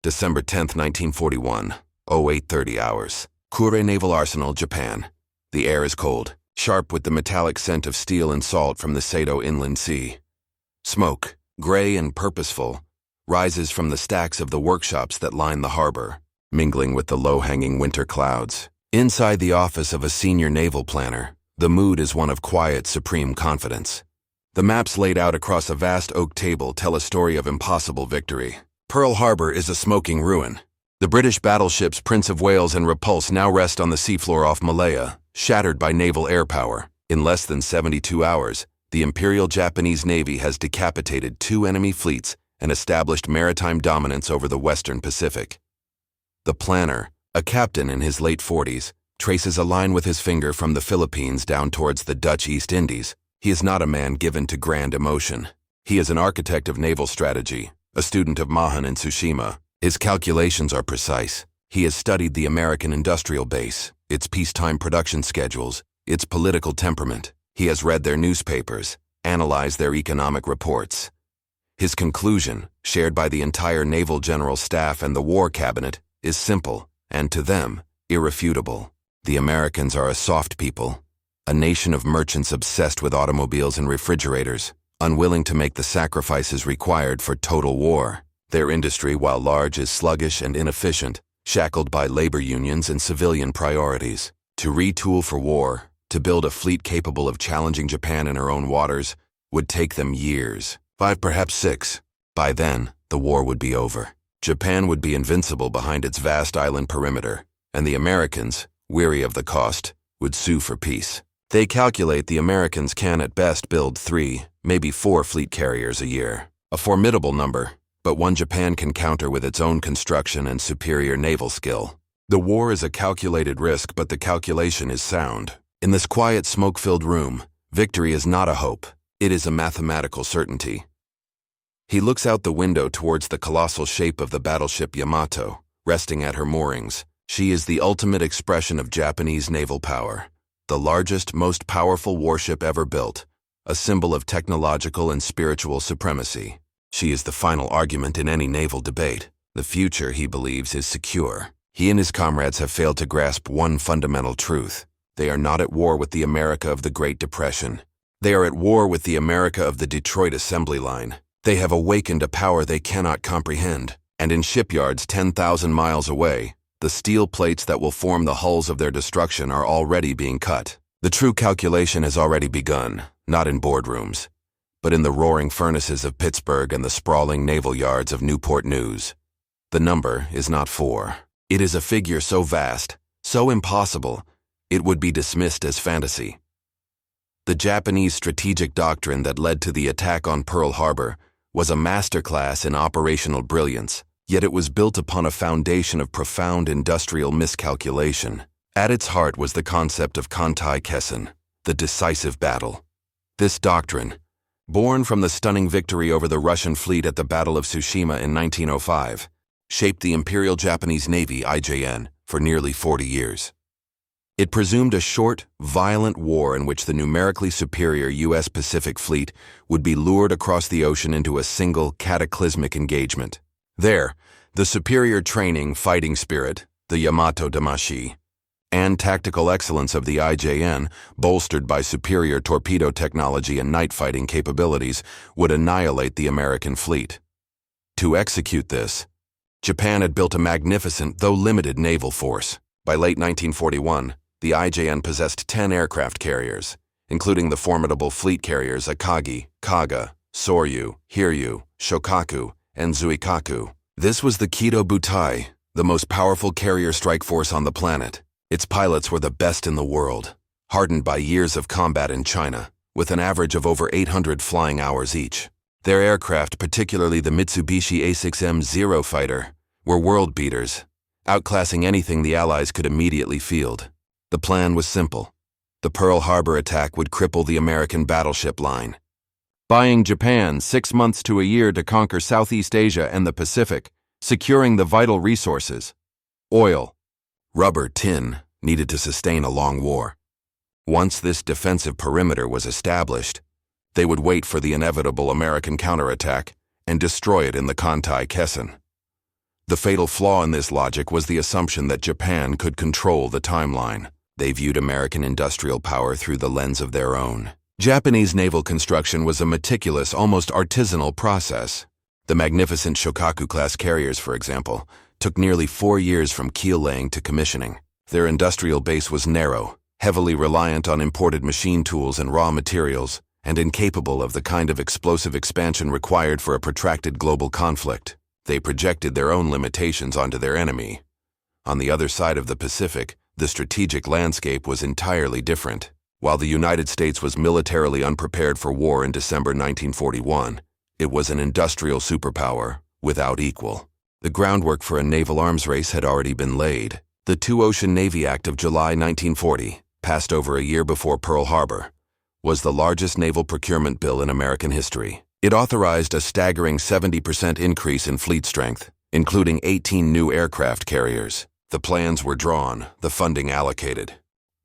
December 10, 1941, 0830 hours. Kure Naval Arsenal, Japan. The air is cold, sharp with the metallic scent of steel and salt from the Sato Inland Sea. Smoke, gray and purposeful, rises from the stacks of the workshops that line the harbor, mingling with the low-hanging winter clouds. Inside the office of a senior naval planner, the mood is one of quiet, supreme confidence. The maps laid out across a vast oak table tell a story of impossible victory. Pearl Harbor is a smoking ruin. The British battleships Prince of Wales and Repulse now rest on the seafloor off Malaya, shattered by naval air power. In less than 72 hours, the Imperial Japanese Navy has decapitated 2 enemy fleets and established maritime dominance over the Western Pacific. The planner, a captain in his late 40s, traces a line with his finger from the Philippines down towards the Dutch East Indies. He is not a man given to grand emotion. He is an architect of naval strategy, a student of Mahan and Tsushima. His calculations are precise. He has studied the American industrial base, its peacetime production schedules, its political temperament. He has read their newspapers, analyzed their economic reports. His conclusion, shared by the entire Naval General Staff and the War Cabinet, is simple, and to them, irrefutable. The Americans are a soft people, a nation of merchants obsessed with automobiles and refrigerators, unwilling to make the sacrifices required for total war. Their industry, while large, is sluggish and inefficient, shackled by labor unions and civilian priorities. To retool for war, to build a fleet capable of challenging Japan in her own waters, would take them years, 5, perhaps 6. By then, the war would be over. Japan would be invincible behind its vast island perimeter, and the Americans, weary of the cost, would sue for peace. They calculate the Americans can at best build 3, maybe 4 fleet carriers a year. A formidable number, but one Japan can counter with its own construction and superior naval skill. The war is a calculated risk, but the calculation is sound. In this quiet, smoke-filled room, victory is not a hope. It is a mathematical certainty. He looks out the window towards the colossal shape of the battleship Yamato, resting at her moorings. She is the ultimate expression of Japanese naval power. The largest, most powerful warship ever built, a symbol of technological and spiritual supremacy. She is the final argument in any naval debate. The future, he believes, is secure. He and his comrades have failed to grasp one fundamental truth. They are not at war with the America of the Great Depression. They are at war with the America of the Detroit assembly line. They have awakened a power they cannot comprehend, and in shipyards 10,000 miles away, the steel plates that will form the hulls of their destruction are already being cut. The true calculation has already begun, not in boardrooms, but in the roaring furnaces of Pittsburgh and the sprawling naval yards of Newport News. The number is not 4. It is a figure so vast, so impossible, it would be dismissed as fantasy. The Japanese strategic doctrine that led to the attack on Pearl Harbor was a masterclass in operational brilliance, yet it was built upon a foundation of profound industrial miscalculation. At its heart was the concept of Kantai-Kessen, the decisive battle. This doctrine, born from the stunning victory over the Russian fleet at the Battle of Tsushima in 1905, shaped the Imperial Japanese Navy (IJN) for nearly 40 years. It presumed a short, violent war in which the numerically superior U.S. Pacific Fleet would be lured across the ocean into a single, cataclysmic engagement. There, the superior training, fighting spirit, the Yamato Damashi, and tactical excellence of the IJN, bolstered by superior torpedo technology and night-fighting capabilities, would annihilate the American fleet. To execute this, Japan had built a magnificent, though limited, naval force. By late 1941, the IJN possessed 10 aircraft carriers, including the formidable fleet carriers Akagi, Kaga, Soryu, Hiryu, Shokaku, and Zuikaku. This was the Kido Butai, the most powerful carrier strike force on the planet. Its pilots were the best in the world, hardened by years of combat in China, with an average of over 800 flying hours each. Their aircraft, particularly the Mitsubishi A6M0 fighter, were world beaters, outclassing anything the Allies could immediately field. The plan was simple. The Pearl Harbor attack would cripple the American battleship line, buying Japan 6 months to a year to conquer Southeast Asia and the Pacific, securing the vital resources: oil, rubber, tin, needed to sustain a long war. Once this defensive perimeter was established, they would wait for the inevitable American counterattack and destroy it in the Kantai-Kessen. The fatal flaw in this logic was the assumption that Japan could control the timeline. They viewed American industrial power through the lens of their own. Japanese naval construction was a meticulous, almost artisanal process. The magnificent Shokaku-class carriers, for example, took nearly 4 years from keel laying to commissioning. Their industrial base was narrow, heavily reliant on imported machine tools and raw materials, and incapable of the kind of explosive expansion required for a protracted global conflict. They projected their own limitations onto their enemy. On the other side of the Pacific, the strategic landscape was entirely different. While the United States was militarily unprepared for war in December 1941, it was an industrial superpower without equal. The groundwork for a naval arms race had already been laid. The Two-Ocean Navy Act of July 1940, passed over a year before Pearl Harbor, was the largest naval procurement bill in American history. It authorized a staggering 70% increase in fleet strength, including 18 new aircraft carriers. The plans were drawn, the funding allocated.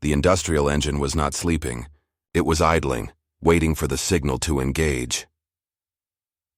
The industrial engine was not sleeping. It was idling, waiting for the signal to engage.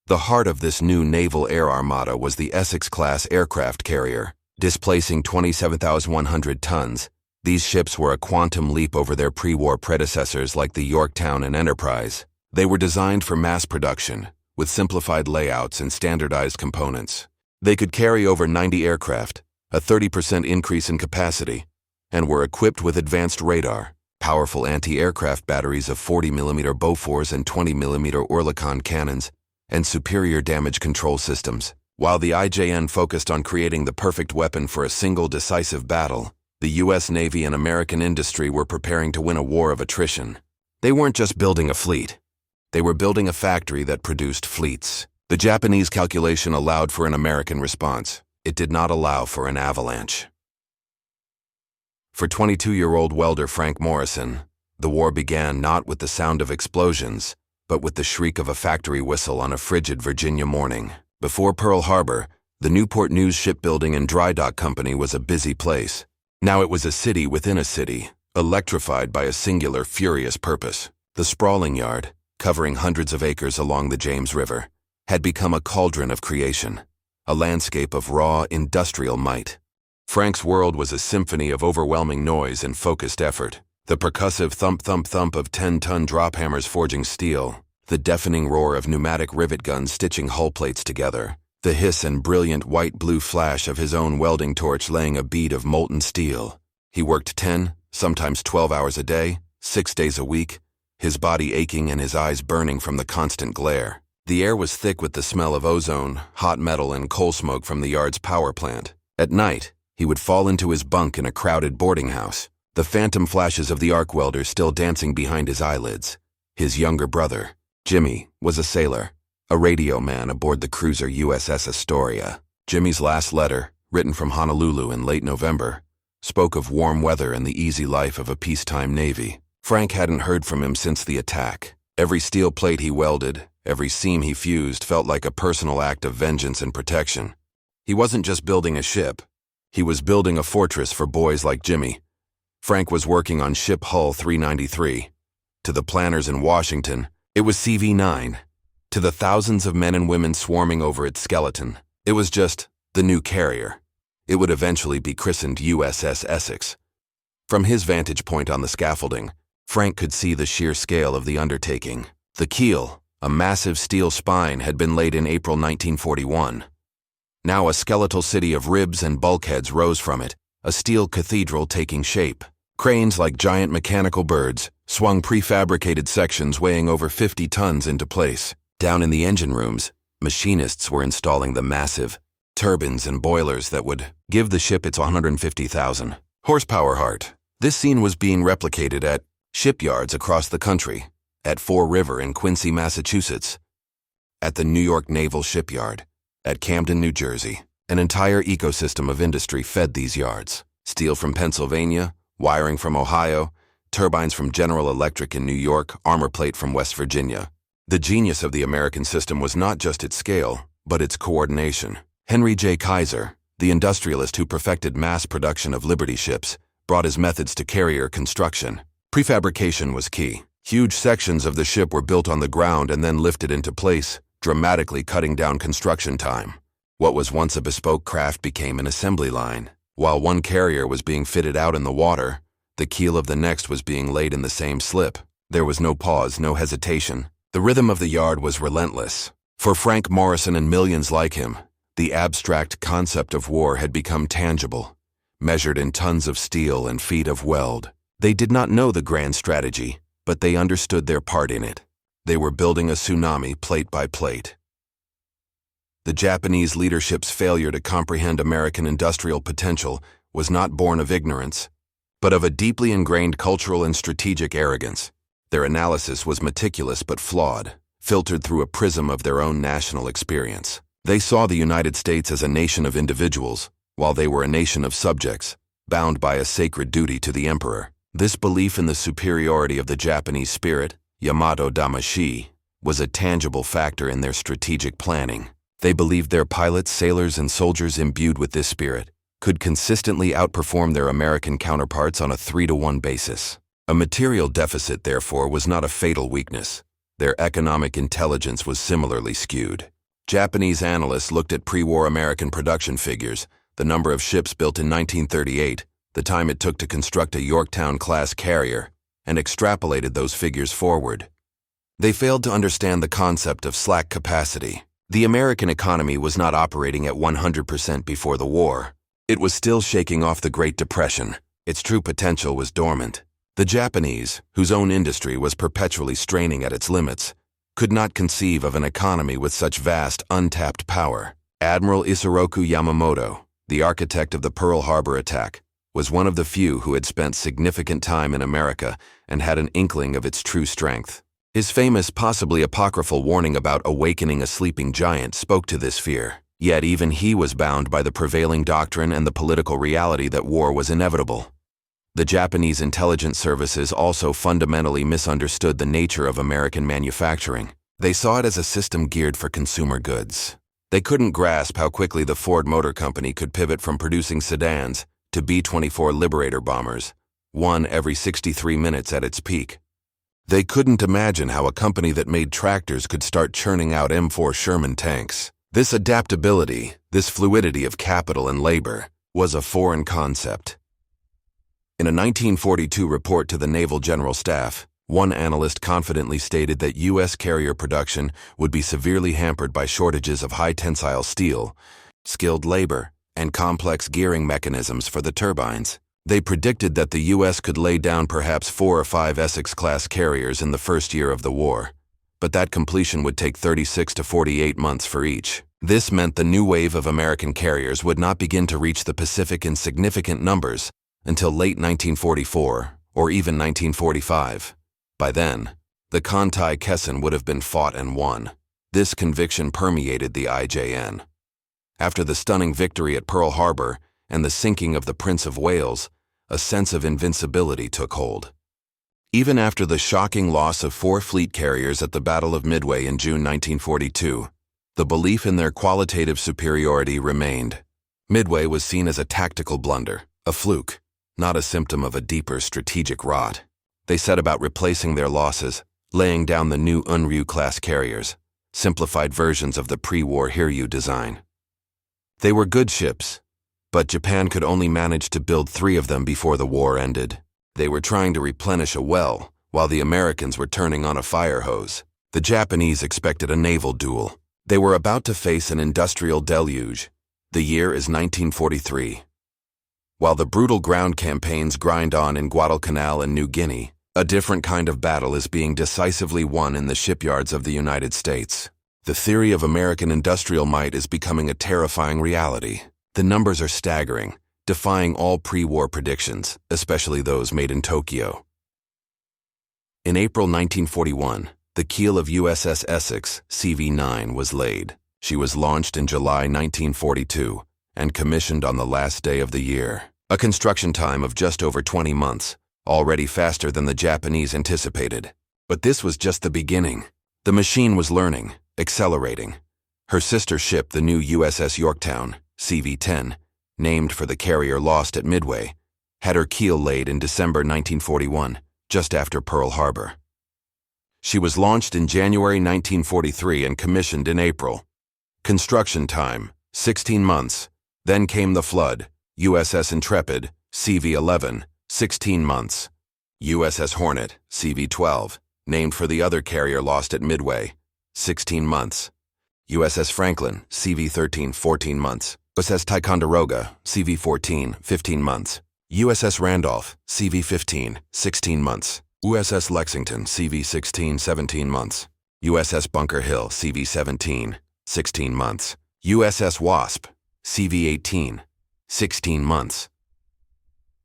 The heart of this new naval air armada was the Essex-class aircraft carrier, displacing 27,100 tons. These ships were a quantum leap over their pre-war predecessors like the Yorktown and Enterprise. They were designed for mass production, with simplified layouts and standardized components. They could carry over 90 aircraft, a 30% increase in capacity, and were equipped with advanced radar, powerful anti-aircraft batteries of 40mm Bofors and 20mm Oerlikon cannons, and superior damage control systems. While the IJN focused on creating the perfect weapon for a single decisive battle, the U.S. Navy and American industry were preparing to win a war of attrition. They weren't just building a fleet. They were building a factory that produced fleets. The Japanese calculation allowed for an American response. It did not allow for an avalanche. For 22-year-old welder Frank Morrison, the war began not with the sound of explosions, but with the shriek of a factory whistle on a frigid Virginia morning. Before Pearl Harbor, the Newport News Shipbuilding and Dry Dock Company was a busy place. Now it was a city within a city, electrified by a singular, furious purpose. The sprawling yard, covering hundreds of acres along the James River, had become a cauldron of creation, a landscape of raw, industrial might. Frank's world was a symphony of overwhelming noise and focused effort. The percussive thump-thump-thump of 10-ton drop hammers forging steel, the deafening roar of pneumatic rivet guns stitching hull plates together, the hiss and brilliant white-blue flash of his own welding torch laying a bead of molten steel. He worked 10, sometimes 12 hours a day, 6 days a week, his body aching and his eyes burning from the constant glare. The air was thick with the smell of ozone, hot metal, and coal smoke from the yard's power plant. At night, he would fall into his bunk in a crowded boarding house, the phantom flashes of the arc welder still dancing behind his eyelids. His younger brother, Jimmy, was a sailor, a radio man aboard the cruiser USS Astoria. Jimmy's last letter, written from Honolulu in late November, spoke of warm weather and the easy life of a peacetime Navy. Frank hadn't heard from him since the attack. Every steel plate he welded, every seam he fused felt like a personal act of vengeance and protection. He wasn't just building a ship. He was building a fortress for boys like Jimmy. Frank was working on Ship Hull 393. To the planners in Washington, it was CV-9. To the thousands of men and women swarming over its skeleton, it was just the new carrier. It would eventually be christened USS Essex. From his vantage point on the scaffolding, Frank could see the sheer scale of the undertaking. The keel, a massive steel spine, had been laid in April 1941. Now a skeletal city of ribs and bulkheads rose from it, a steel cathedral taking shape. Cranes like giant mechanical birds swung prefabricated sections weighing over 50 tons into place. Down in the engine rooms, machinists were installing the massive turbines and boilers that would give the ship its 150,000 horsepower heart. This scene was being replicated at shipyards across the country, at Fore River in Quincy, Massachusetts, at the New York Naval Shipyard, at Camden, New Jersey. An entire ecosystem of industry fed these yards. Steel from Pennsylvania, wiring from Ohio, turbines from General Electric in New York, armor plate from West Virginia. The genius of the American system was not just its scale, but its coordination. Henry J. Kaiser, the industrialist who perfected mass production of Liberty ships, brought his methods to carrier construction. Prefabrication was key. Huge sections of the ship were built on the ground and then lifted into place, dramatically cutting down construction time. What was once a bespoke craft became an assembly line. While one carrier was being fitted out in the water, the keel of the next was being laid in the same slip. There was no pause, no hesitation. The rhythm of the yard was relentless. For Frank Morrison and millions like him, the abstract concept of war had become tangible, measured in tons of steel and feet of weld. They did not know the grand strategy, but they understood their part in it. They were building a tsunami plate by plate. The Japanese leadership's failure to comprehend American industrial potential was not born of ignorance, but of a deeply ingrained cultural and strategic arrogance. Their analysis was meticulous but flawed, filtered through a prism of their own national experience. They saw the United States as a nation of individuals, while they were a nation of subjects, bound by a sacred duty to the emperor. This belief in the superiority of the Japanese spirit, Yamato Damashi, was a tangible factor in their strategic planning. They believed their pilots, sailors, and soldiers imbued with this spirit could consistently outperform their American counterparts on a 3-to-1 basis. A material deficit, therefore, was not a fatal weakness. Their economic intelligence was similarly skewed. Japanese analysts looked at pre-war American production figures, the number of ships built in 1938, the time it took to construct a Yorktown-class carrier, and extrapolated those figures forward. They failed to understand the concept of slack capacity. The American economy was not operating at 100% before the war. It was still shaking off the Great Depression. Its true potential was dormant. The Japanese, whose own industry was perpetually straining at its limits, could not conceive of an economy with such vast, untapped power. Admiral Isoroku Yamamoto, the architect of the Pearl Harbor attack, was one of the few who had spent significant time in America and had an inkling of its true strength. His famous, possibly apocryphal warning about awakening a sleeping giant spoke to this fear. Yet even he was bound by the prevailing doctrine and the political reality that war was inevitable. The Japanese intelligence services also fundamentally misunderstood the nature of American manufacturing. They saw it as a system geared for consumer goods. They couldn't grasp how quickly the Ford Motor Company could pivot from producing sedans to B-24 Liberator bombers, one every 63 minutes at its peak. They couldn't imagine how a company that made tractors could start churning out M4 Sherman tanks. This adaptability, this fluidity of capital and labor, was a foreign concept. In a 1942 report to the Naval General Staff, one analyst confidently stated that U.S. carrier production would be severely hampered by shortages of high-tensile steel, skilled labor, and complex gearing mechanisms for the turbines. They predicted that the U.S. could lay down perhaps 4 or 5 Essex-class carriers in the first year of the war, but that completion would take 36 to 48 months for each. This meant the new wave of American carriers would not begin to reach the Pacific in significant numbers until late 1944 or even 1945. By then, the Kontai-Kessen would have been fought and won. This conviction permeated the IJN. After the stunning victory at Pearl Harbor and the sinking of the Prince of Wales, a sense of invincibility took hold. Even after the shocking loss of 4 fleet carriers at the Battle of Midway in June 1942, the belief in their qualitative superiority remained. Midway was seen as a tactical blunder, a fluke, not a symptom of a deeper strategic rot. They set about replacing their losses, laying down the new Unryu-class carriers, simplified versions of the pre-war Hiryu design. They were good ships, but Japan could only manage to build 3 of them before the war ended. They were trying to replenish a well, while the Americans were turning on a fire hose. The Japanese expected a naval duel. They were about to face an industrial deluge. The year is 1943. While the brutal ground campaigns grind on in Guadalcanal and New Guinea, a different kind of battle is being decisively won in the shipyards of the United States. The theory of American industrial might is becoming a terrifying reality. The numbers are staggering, defying all pre-war predictions, especially those made in Tokyo. In April 1941, the keel of USS Essex, CV-9, was laid. She was launched in July 1942 and commissioned on the last day of the year. A construction time of just over 20 months, already faster than the Japanese anticipated. But this was just the beginning. The machine was learning, accelerating. Her sister ship, the new USS Yorktown, CV-10, named for the carrier lost at Midway, had her keel laid in December 1941, just after Pearl Harbor. She was launched in January 1943 and commissioned in April. Construction time, 16 months. Then came the flood. USS Intrepid, CV-11, 16 months. USS Hornet, CV-12, named for the other carrier lost at Midway, 16 months. USS Franklin, CV-13, 14 months. USS Ticonderoga, CV-14, 15 months. USS Randolph, CV-15, 16 months. USS Lexington, CV-16, 17 months. USS Bunker Hill, CV-17, 16 months. USS Wasp, CV-18, 16 months.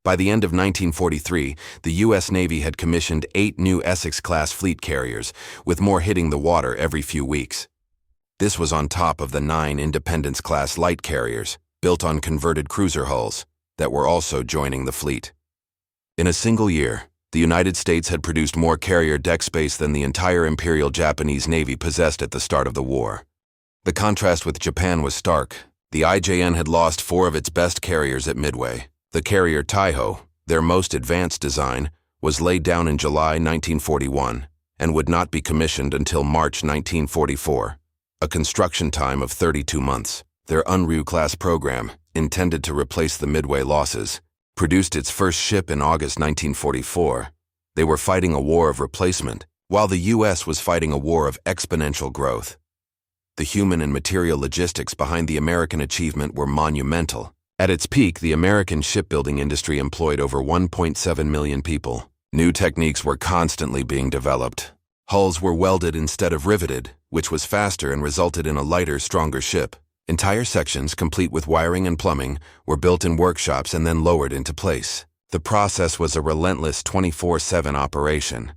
By the end of 1943, the U.S. Navy had commissioned 8 new Essex-class fleet carriers, with more hitting the water every few weeks. This was on top of the 9 Independence-class light carriers, built on converted cruiser hulls, that were also joining the fleet. In a single year, the United States had produced more carrier deck space than the entire Imperial Japanese Navy possessed at the start of the war. The contrast with Japan was stark. The IJN had lost 4 of its best carriers at Midway. The carrier Taiho, their most advanced design, was laid down in July 1941 and would not be commissioned until March 1944, a construction time of 32 months. Their Unryu-class program, intended to replace the Midway losses, produced its first ship in August 1944. They were fighting a war of replacement, while the U.S. was fighting a war of exponential growth. The human and material logistics behind the American achievement were monumental. At its peak, the American shipbuilding industry employed over 1.7 million people. New techniques were constantly being developed. Hulls were welded instead of riveted, which was faster and resulted in a lighter, stronger ship. Entire sections, complete with wiring and plumbing, were built in workshops and then lowered into place. The process was a relentless 24/7 operation.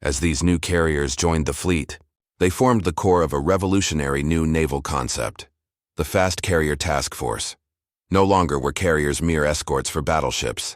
As these new carriers joined the fleet, they formed the core of a revolutionary new naval concept, the Fast Carrier Task Force. No longer were carriers mere escorts for battleships.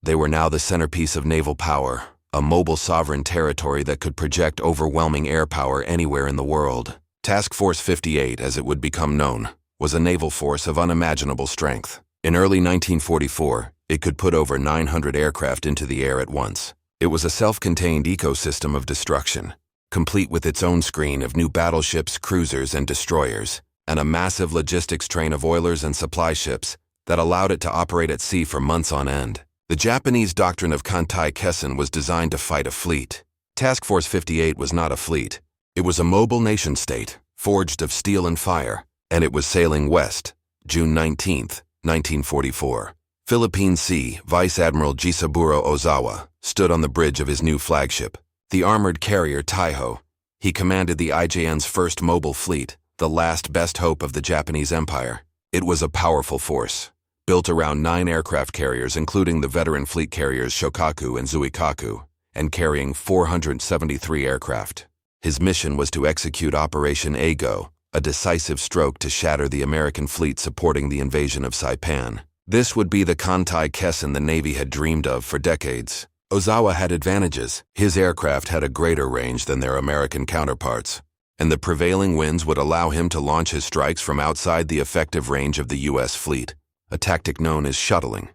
They were now the centerpiece of naval power, a mobile sovereign territory that could project overwhelming air power anywhere in the world. Task Force 58, as it would become known, was a naval force of unimaginable strength. In early 1944, it could put over 900 aircraft into the air at once. It was a self-contained ecosystem of destruction, complete with its own screen of new battleships, cruisers, and destroyers, and a massive logistics train of oilers and supply ships that allowed it to operate at sea for months on end. The Japanese doctrine of Kantai Kessen was designed to fight a fleet. Task Force 58 was not a fleet. It was a mobile nation-state, forged of steel and fire, and it was sailing west, June 19, 1944. Philippine Sea Vice Admiral Jisaburo Ozawa stood on the bridge of his new flagship, the armored carrier Taiho. He commanded the IJN's first mobile fleet, the last best hope of the Japanese Empire. It was a powerful force, built around 9 aircraft carriers including the veteran fleet carriers Shokaku and Zuikaku, and carrying 473 aircraft. His mission was to execute Operation Eigo, a decisive stroke to shatter the American fleet supporting the invasion of Saipan. This would be the Kantai Kessen the Navy had dreamed of for decades. Ozawa had advantages. His aircraft had a greater range than their American counterparts, and the prevailing winds would allow him to launch his strikes from outside the effective range of the U.S. fleet, a tactic known as shuttling.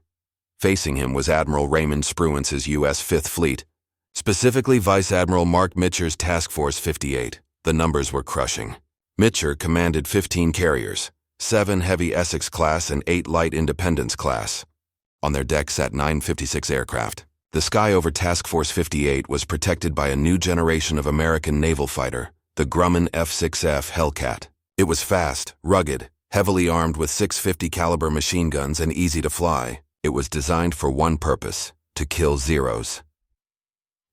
Facing him was Admiral Raymond Spruance's U.S. Fifth Fleet, specifically Vice Admiral Mark Mitcher's Task Force 58. The numbers were crushing. Mitcher commanded 15 carriers, 7 heavy Essex-class and 8 light Independence-class. On their deck sat 956 aircraft. The sky over Task Force 58 was protected by a new generation of American naval fighter, the Grumman F-6F Hellcat. It was fast, rugged, heavily armed with 650 caliber machine guns and easy to fly. It was designed for one purpose: to kill Zeros.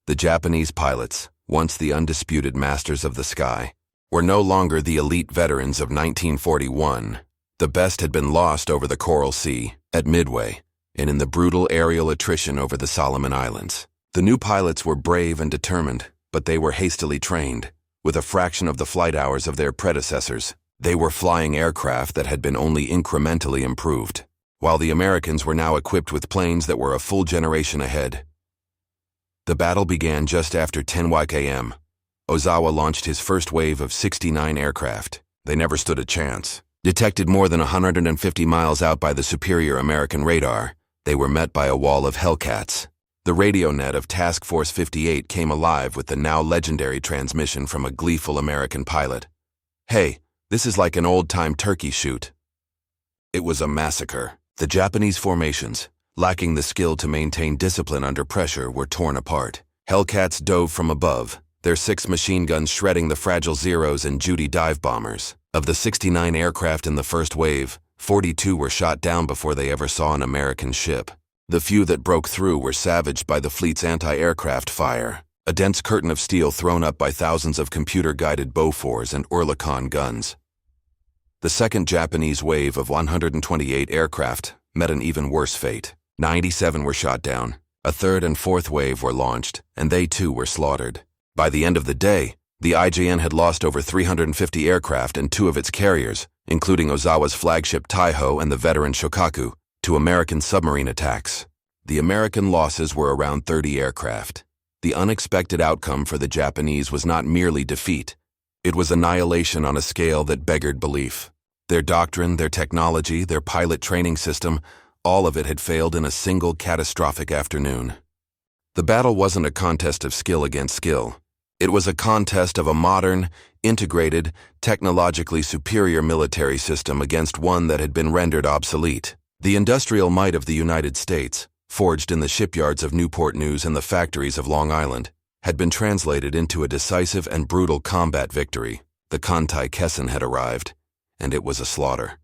The Japanese pilots, once the undisputed masters of the sky, were no longer the elite veterans of 1941. The best had been lost over the Coral Sea, at Midway, and in the brutal aerial attrition over the Solomon Islands. The new pilots were brave and determined, but they were hastily trained. With a fraction of the flight hours of their predecessors, they were flying aircraft that had been only incrementally improved, while the Americans were now equipped with planes that were a full generation ahead. The battle began just after 10 a.m. Ozawa launched his first wave of 69 aircraft. They never stood a chance. Detected more than 150 miles out by the superior American radar, they were met by a wall of Hellcats. The radio net of Task Force 58 came alive with the now legendary transmission from a gleeful American pilot. "Hey, this is like an old-time turkey shoot." It was a massacre. The Japanese formations, lacking the skill to maintain discipline under pressure, were torn apart. Hellcats dove from above, their 6 machine guns shredding the fragile Zeros and Judy dive bombers. Of the 69 aircraft in the first wave, 42 were shot down before they ever saw an American ship. The few that broke through were savaged by the fleet's anti-aircraft fire, a dense curtain of steel thrown up by thousands of computer-guided Bofors and Oerlikon guns. The second Japanese wave of 128 aircraft met an even worse fate. 97 were shot down. A third and fourth wave were launched, and they too were slaughtered. By the end of the day, the IJN had lost over 350 aircraft and 2 of its carriers, including Ozawa's flagship Taiho and the veteran Shokaku, to American submarine attacks. The American losses were around 30 aircraft. The unexpected outcome for the Japanese was not merely defeat. It was annihilation on a scale that beggared belief. Their doctrine, their technology, their pilot training system, all of it had failed in a single catastrophic afternoon. The battle wasn't a contest of skill against skill. It was a contest of a modern, integrated, technologically superior military system against one that had been rendered obsolete. The industrial might of the United States, forged in the shipyards of Newport News and the factories of Long Island, had been translated into a decisive and brutal combat victory. The Kantai Kessen had arrived, and it was a slaughter.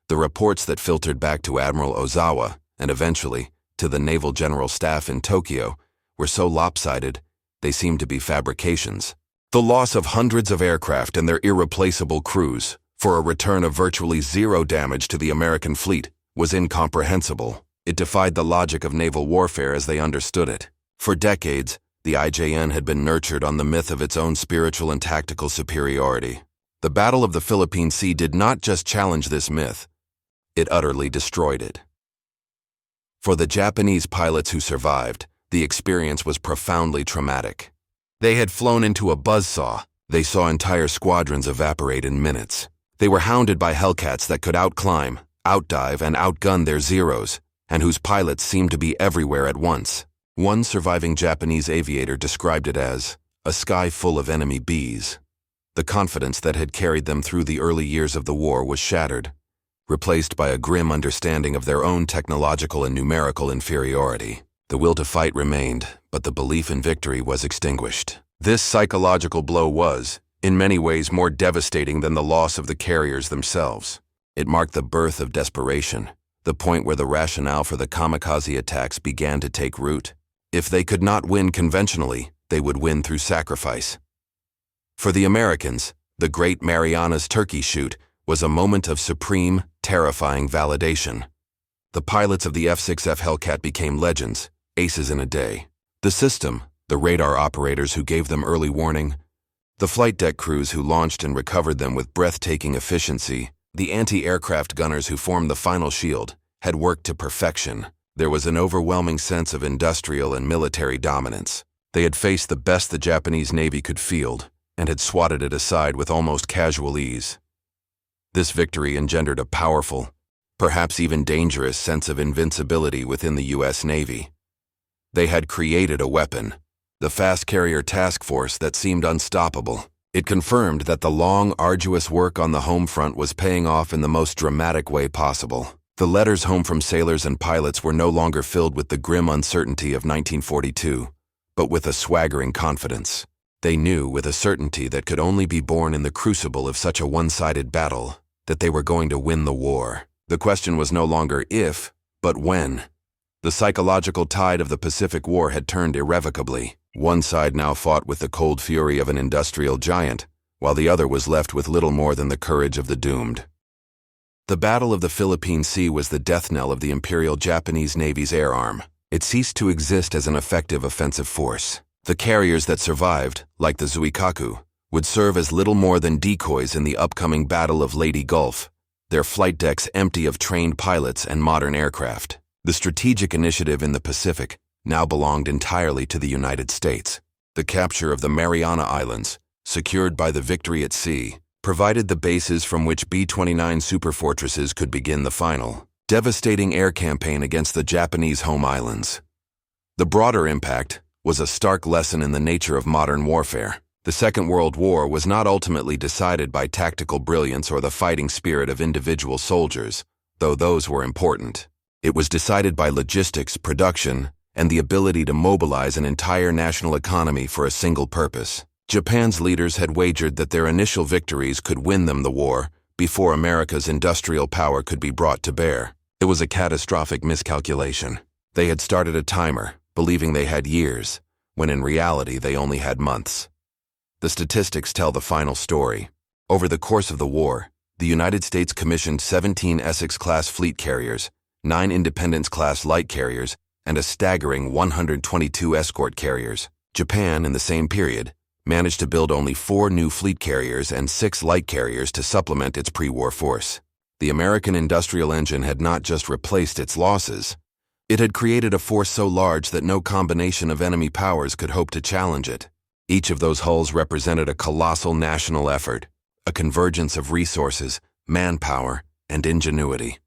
The reports that filtered back to Admiral Ozawa, and eventually to the Naval General Staff in Tokyo, were so lopsided they seemed to be fabrications. The loss of hundreds of aircraft and their irreplaceable crews, for a return of virtually zero damage to the American fleet, was incomprehensible. It defied the logic of naval warfare as they understood it. For decades, the IJN had been nurtured on the myth of its own spiritual and tactical superiority. The Battle of the Philippine Sea did not just challenge this myth, it utterly destroyed it. For the Japanese pilots who survived, the experience was profoundly traumatic. They had flown into a buzzsaw. They saw entire squadrons evaporate in minutes. They were hounded by Hellcats that could outclimb, outdive, and outgun their Zeros, and whose pilots seemed to be everywhere at once. One surviving Japanese aviator described it as a sky full of enemy bees. The confidence that had carried them through the early years of the war was shattered, replaced by a grim understanding of their own technological and numerical inferiority. The will to fight remained, but the belief in victory was extinguished. This psychological blow was, in many ways, more devastating than the loss of the carriers themselves. It marked the birth of desperation, the point where the rationale for the kamikaze attacks began to take root. If they could not win conventionally, they would win through sacrifice. For the Americans, the Great Marianas Turkey Shoot was a moment of supreme, terrifying validation. The pilots of the F-6F Hellcat became legends, aces in a day. The system, the radar operators who gave them early warning, the flight deck crews who launched and recovered them with breathtaking efficiency, the anti-aircraft gunners who formed the final shield, had worked to perfection. There was an overwhelming sense of industrial and military dominance. They had faced the best the Japanese Navy could field, and had swatted it aside with almost casual ease. This victory engendered a powerful, perhaps even dangerous sense of invincibility within the U.S. Navy. They had created a weapon, the Fast Carrier Task Force, that seemed unstoppable. It confirmed that the long, arduous work on the home front was paying off in the most dramatic way possible. The letters home from sailors and pilots were no longer filled with the grim uncertainty of 1942, but with a swaggering confidence. They knew with a certainty that could only be born in the crucible of such a one-sided battle that they were going to win the war. The question was no longer if, but when. The psychological tide of the Pacific War had turned irrevocably. One side now fought with the cold fury of an industrial giant, while the other was left with little more than the courage of the doomed. The Battle of the Philippine Sea was the death knell of the Imperial Japanese Navy's air arm. It ceased to exist as an effective offensive force. The carriers that survived, like the Zuikaku, would serve as little more than decoys in the upcoming Battle of Leyte Gulf, their flight decks empty of trained pilots and modern aircraft. The strategic initiative in the Pacific now belonged entirely to the United States. The capture of the Mariana Islands, secured by the victory at sea, provided the basis from which B-29 superfortresses could begin the final, devastating air campaign against the Japanese home islands. The broader impact was a stark lesson in the nature of modern warfare. The Second World War was not ultimately decided by tactical brilliance or the fighting spirit of individual soldiers, though those were important. It was decided by logistics, production, and the ability to mobilize an entire national economy for a single purpose. Japan's leaders had wagered that their initial victories could win them the war before America's industrial power could be brought to bear. It was a catastrophic miscalculation. They had started a timer, believing they had years, when in reality they only had months. The statistics tell the final story. Over the course of the war, the United States commissioned 17 Essex-class fleet carriers, 9 Independence-class light carriers, and a staggering 122 escort carriers. Japan, in the same period, managed to build only 4 new fleet carriers and 6 light carriers to supplement its pre-war force. The American industrial engine had not just replaced its losses, it had created a force so large that no combination of enemy powers could hope to challenge it. Each of those hulls represented a colossal national effort, a convergence of resources, manpower, and ingenuity.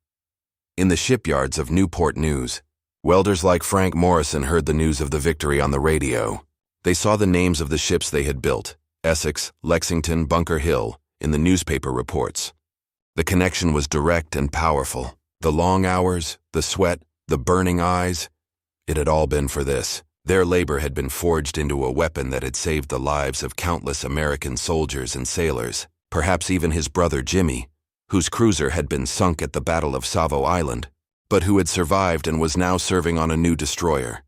In the shipyards of Newport News, welders like Frank Morrison heard the news of the victory on the radio. They saw the names of the ships they had built, Essex, Lexington, Bunker Hill, in the newspaper reports. The connection was direct and powerful. The long hours, the sweat, the burning eyes, it had all been for this. Their labor had been forged into a weapon that had saved the lives of countless American soldiers and sailors, perhaps even his brother Jimmy, whose cruiser had been sunk at the Battle of Savo Island, but who had survived and was now serving on a new destroyer.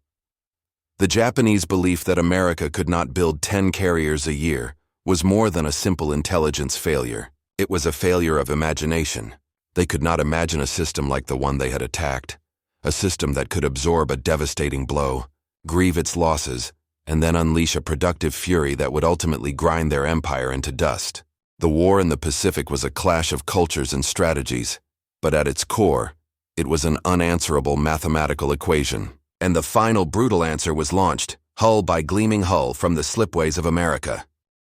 The Japanese belief that America could not build 10 carriers a year was more than a simple intelligence failure. It was a failure of imagination. They could not imagine a system like the one they had attacked, a system that could absorb a devastating blow, grieve its losses, and then unleash a productive fury that would ultimately grind their empire into dust. The war in the Pacific was a clash of cultures and strategies, but at its core, it was an unanswerable mathematical equation. And the final brutal answer was launched, hull by gleaming hull, from the slipways of America.